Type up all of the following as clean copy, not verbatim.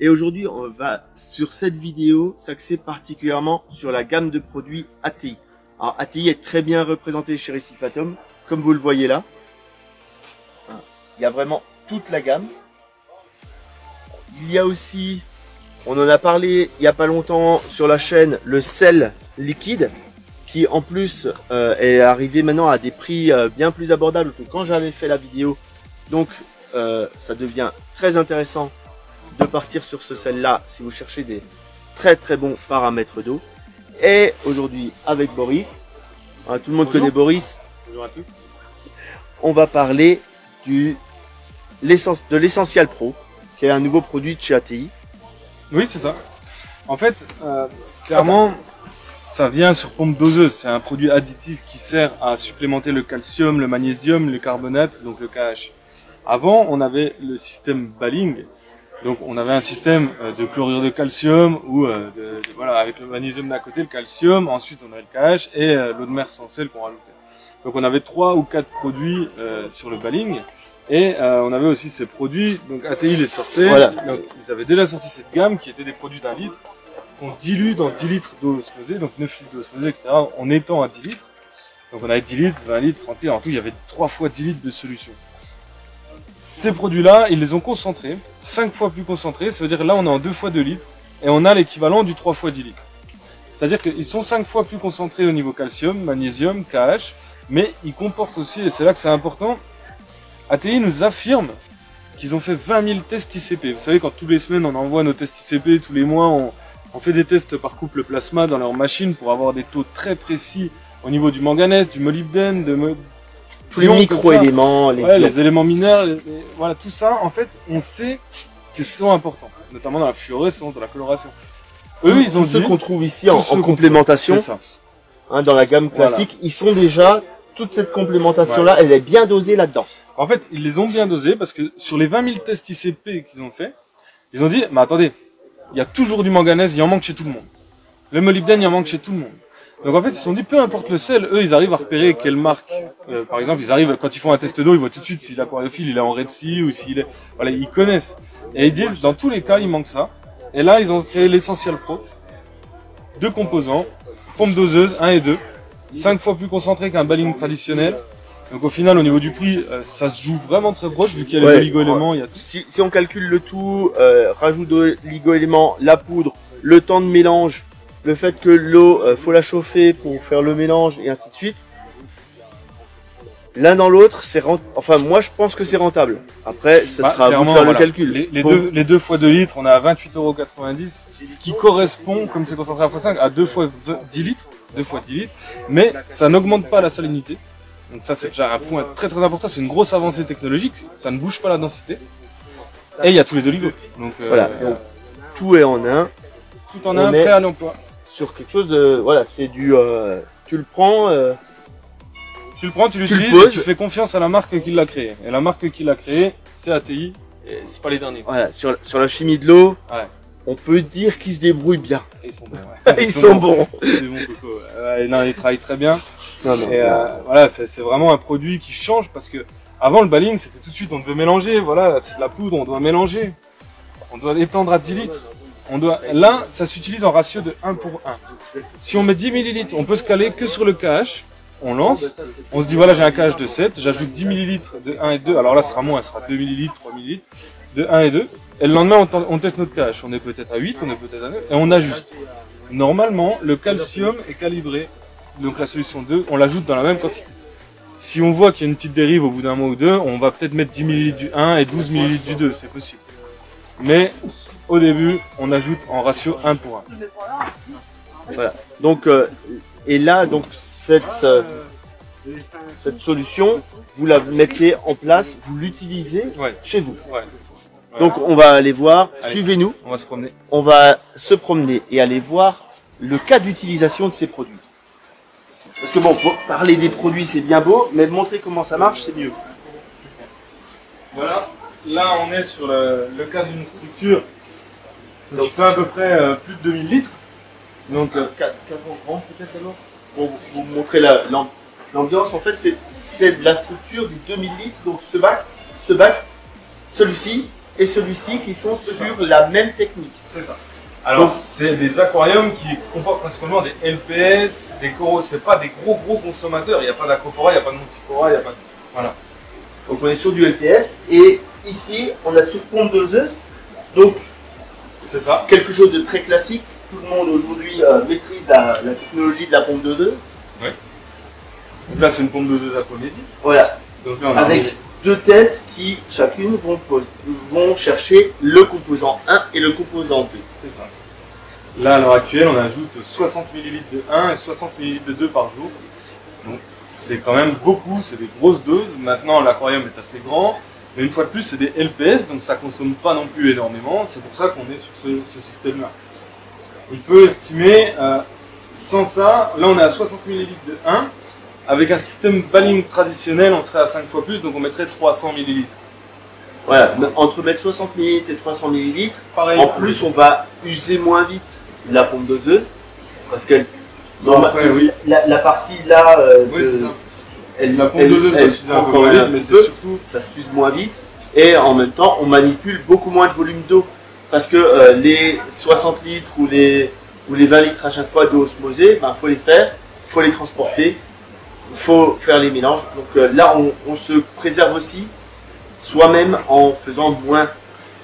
Et aujourd'hui, on va, sur cette vidéo, s'axer particulièrement sur la gamme de produits ATI. Alors, ATI est très bien représenté chez Récif Atom, comme vous le voyez là. Il y a vraiment toute la gamme. Il y a aussi, on en a parlé il n'y a pas longtemps sur la chaîne, le sel liquide, qui en plus est arrivé maintenant à des prix bien plus abordables que quand j'avais fait la vidéo. Donc, ça devient très intéressant de partir sur ce sel là si vous cherchez des très très bons paramètres d'eau. Et aujourd'hui avec Boris, tout le monde connaît Boris. Bonjour à tous. On va parler de l'Essential Pro, qui est un nouveau produit de chez ATI. Oui, c'est ça. En fait, clairement, ça vient sur pompe doseuse. C'est un produit additif qui sert à supplémenter le calcium, le magnésium, le carbonate, donc le KH. Avant, on avait le système Balling. Donc, on avait un système de chlorure de calcium ou voilà, avec le magnésium d'un côté, le calcium. Ensuite, on avait le KH et l'eau de mer sans sel qu'on rajoutait. Donc, on avait 3 ou 4 produits sur le Balling. Et on avait aussi ces produits, donc ATI les sortait, voilà. Donc, ils avaient déjà sorti cette gamme qui était des produits d'1 litre, qu'on dilue dans 10 litres d'eau osmosée, donc 9 litres d'eau osmosée, etc., en étant à 10 litres. Donc on avait 10 litres, 20 litres, 30 litres, en tout il y avait 3 fois 10 litres de solution. Ces produits-là, ils les ont concentrés, 5 fois plus concentrés, ça veut dire là on est en 2 fois 2 litres, et on a l'équivalent du 3 fois 10 litres. C'est-à-dire qu'ils sont 5 fois plus concentrés au niveau calcium, magnésium, KH, mais ils comportent aussi, et c'est là que c'est important, ATI nous affirme qu'ils ont fait 20 000 tests ICP. Vous savez, quand toutes les semaines on envoie nos tests ICP, tous les mois on fait des tests par couple plasma dans leur machine pour avoir des taux très précis au niveau du manganèse, du molybdène, tous les micro-éléments, les éléments mineurs, voilà, tout ça, en fait, on sait qu'ils sont importants, notamment dans la fluorescence, dans la coloration. Eux, ils ont ceux qu'on trouve ici en complémentation, dans la gamme classique, voilà. Ils sont déjà, toute cette complémentation-là, elle est bien dosée là-dedans. En fait, ils les ont bien dosés parce que sur les 20 000 tests ICP qu'ils ont fait, ils ont dit, mais attendez, il y a toujours du manganèse, il en manque chez tout le monde. Le molybdène, il en manque chez tout le monde. Donc en fait, ils se sont dit, peu importe le sel, eux, ils arrivent à repérer quelle marque. Par exemple, ils arrivent, quand ils font un test d'eau, ils voient tout de suite si l'aquariophile, il est en Red Sea ou s'il est... Voilà, ils connaissent. Et ils disent, dans tous les cas, il manque ça. Et là, ils ont créé l'Essential Pro. 2 composants, pompe doseuse, 1 et 2. 5 fois plus concentré qu'un Balling traditionnel. Donc au final, au niveau du prix, ça se joue vraiment très proche, vu qu'il y a les oligo-éléments. Il y a tout. Si on calcule le tout, rajout d'oligo-éléments, la poudre, le temps de mélange, le fait que l'eau, faut la chauffer pour faire le mélange et ainsi de suite. L'un dans l'autre, c'est rentable. Enfin, moi, je pense que c'est rentable. Après, ça sera à vous de faire le calcul. Les 2 fois 2 litres, on est à 28,90 €, ce qui correspond, comme c'est concentré à x5, à 2 fois 10 litres. 2 fois 10 litres. Mais ça n'augmente pas la salinité. Donc ça, c'est déjà un point très très important. C'est une grosse avancée technologique. Ça ne bouge pas la densité. Et il y a tous les oligos. Donc, voilà. Donc, tout est en un. Tout en un, prêt à l'emploi. Sur quelque chose de... Voilà, c'est du... tu le prends... Tu le prends, tu l'utilises et tu fais confiance à la marque qui l'a créé. Et la marque qui l'a créé, c'est ATI. Et c'est pas les derniers. Voilà, sur la chimie de l'eau, on peut dire qu'ils se débrouillent bien. Et ils sont bons. Ouais. Ils sont bons. C'est bon, Coco. Non, ils travaillent très bien. Voilà, c'est vraiment un produit qui change parce que avant le Balling, c'était tout de suite, on devait mélanger. Voilà, c'est de la poudre, on doit mélanger. On doit étendre à 10 litres. Là, ça s'utilise en ratio de 1 pour 1. Si on met 10 ml, on peut se caler que sur le KH. On lance, on se dit voilà, j'ai un KH de 7, j'ajoute 10 ml de 1 et 2. Alors là, ce sera moins, ce sera 2 ml, 3 ml de 1 et 2. Et le lendemain, on teste notre KH. On est peut-être à 8, on est peut-être à 9 et on ajuste. Normalement, le calcium est calibré. Donc la solution 2, on l'ajoute dans la même quantité. Si on voit qu'il y a une petite dérive au bout d'un mois ou deux, on va peut-être mettre 10 ml du 1 et 12 ml du 2, c'est possible. Mais au début, on ajoute en ratio 1 pour 1. Voilà. Donc, et là, donc cette solution, vous la mettez en place, vous l'utilisez chez vous. Ouais. Donc on va aller voir, suivez-nous. On va se promener. On va se promener et aller voir le cas d'utilisation de ces produits. Parce que bon, parler des produits c'est bien beau, mais montrer comment ça marche c'est mieux. Voilà, là on est sur le cas d'une structure qui fait à peu près plus de 2000 litres. Donc 4 grands peut-être alors. Pour vous montrer l'ambiance, en fait c'est de la structure des 2000 litres, donc ce bac, celui-ci et celui-ci qui sont sur la même technique. C'est ça. Alors, c'est des aquariums qui comportent principalement des LPS, des coraux. C'est pas des gros consommateurs. Il n'y a pas d'Acropora, il n'y a pas de Monticora, il n'y a pas de... Voilà. Donc on est sur du LPS et ici on a sur pompe doseuse. Donc c'est ça. Quelque chose de très classique. Tout le monde aujourd'hui maîtrise la technologie de la pompe doseuse. Oui. Donc là c'est une pompe doseuse aquamédique. Voilà. Donc là, on a avec deux têtes qui chacune vont chercher le composant 1 et le composant 2. C'est ça. Là à l'heure actuelle on ajoute 60 ml de 1 et 60 ml de 2 par jour. Donc c'est quand même beaucoup, c'est des grosses doses. Maintenant l'aquarium est assez grand. Mais une fois de plus c'est des LPS donc ça consomme pas non plus énormément. C'est pour ça qu'on est sur ce système là. On peut estimer sans ça, là on est à 60 ml de 1. Avec un système balling traditionnel, on serait à 5 fois plus, donc on mettrait 300 ml. Voilà, entre mettre 60 ml et 300 ml, pareil, en plus on va user moins vite la pompe doseuse, parce qu'elle... oui. La partie là, oui, la pompe doseuse va s'user un peu moins vite, mais c'est surtout... Ça s'use moins vite, et en même temps on manipule beaucoup moins de volume d'eau, parce que les 60 litres ou les 20 litres à chaque fois d'eau osmosée, il faut les faire, il faut les transporter. Il faut faire les mélanges. Donc là, on se préserve aussi soi-même en faisant moins.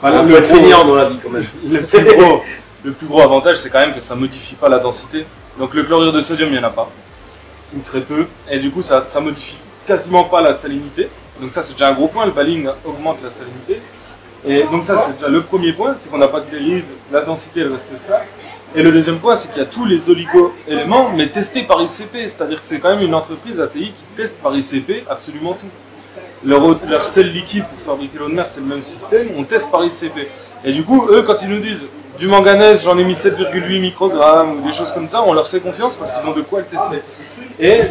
Voilà, on peut être fainéant dans la vie quand même. Le plus gros avantage, c'est quand même que ça ne modifie pas la densité. Donc le chlorure de sodium, il n'y en a pas. Ou très peu. Et du coup, ça modifie quasiment pas la salinité. Donc ça, c'est déjà un gros point. Le balling augmente la salinité. Et donc ça, c'est déjà le premier point. C'est qu'on n'a pas de dérive. La densité, elle reste stable. Et le deuxième point, c'est qu'il y a tous les oligo-éléments, mais testés par ICP. C'est-à-dire que c'est quand même une entreprise ATI qui teste par ICP absolument tout. Leur sel liquide pour fabriquer l'eau de mer, c'est le même système, on teste par ICP. Et du coup, eux, quand ils nous disent du manganèse, j'en ai mis 7,8 microgrammes, ou des choses comme ça, on leur fait confiance parce qu'ils ont de quoi le tester. Et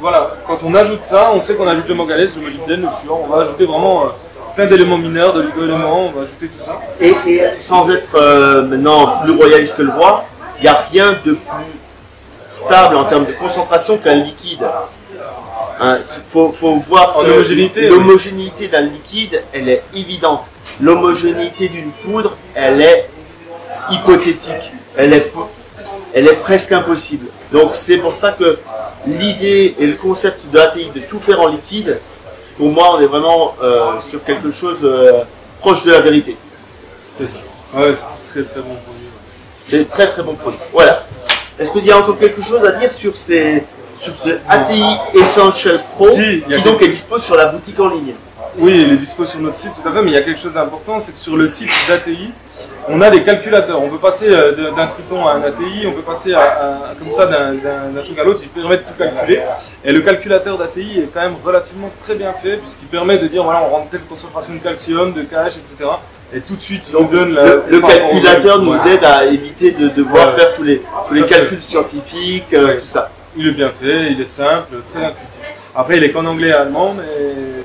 voilà, quand on ajoute ça, on sait qu'on ajoute le manganèse, le molybdène, le fluor, on va ajouter vraiment... plein d'éléments mineurs, d'oligo-éléments, on va ajouter tout ça. Et sans être maintenant plus royaliste que le roi, il n'y a rien de plus stable en termes de concentration qu'un liquide. Il faut voir en homogénéité. L'homogénéité d'un liquide, elle est évidente. L'homogénéité d'une poudre, elle est hypothétique. Elle est presque impossible. Donc c'est pour ça que l'idée et le concept de ATI de tout faire en liquide, pour moi, on est vraiment sur quelque chose proche de la vérité. C'est ça. Ouais, c'est très bon produit. C'est très bon produit. Voilà. Est-ce qu'il y a encore quelque chose à dire sur ce ATI Essential Pro qui donc est dispo sur la boutique en ligne? Oui, il est dispo sur notre site, tout à fait, mais il y a quelque chose d'important, c'est que sur le site d'ATI, on a des calculateurs. On peut passer d'un Triton à un ATI, on peut passer comme ça d'un truc à l'autre, il permet de tout calculer. Et le calculateur d'ATI est quand même relativement très bien fait, puisqu'il permet de dire, voilà, on rentre telle concentration de calcium, de KH, etc. Et tout de suite, il nous donne le calculateur nous aide à éviter de devoir faire tous les calculs scientifiques, tout ça. Il est bien fait, il est simple, très intuitif. Après, il est qu'en anglais et allemand, mais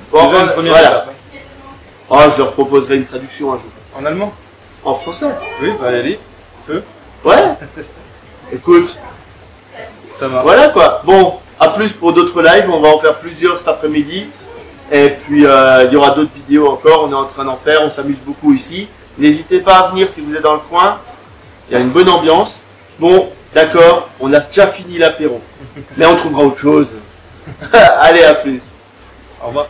c'est bon, déjà une première étape. Oh, je leur proposerai une traduction un jour. En allemand? En français? Oui, bah allez, feu. Ouais. Écoute, ça va. Voilà quoi. Bon, à plus pour d'autres lives, on va en faire plusieurs cet après-midi. Et puis il y aura d'autres vidéos encore, on est en train d'en faire, on s'amuse beaucoup ici. N'hésitez pas à venir si vous êtes dans le coin, il y a une bonne ambiance. Bon, d'accord, on a déjà fini l'apéro, mais on trouvera autre chose. Allez, à plus. Au revoir.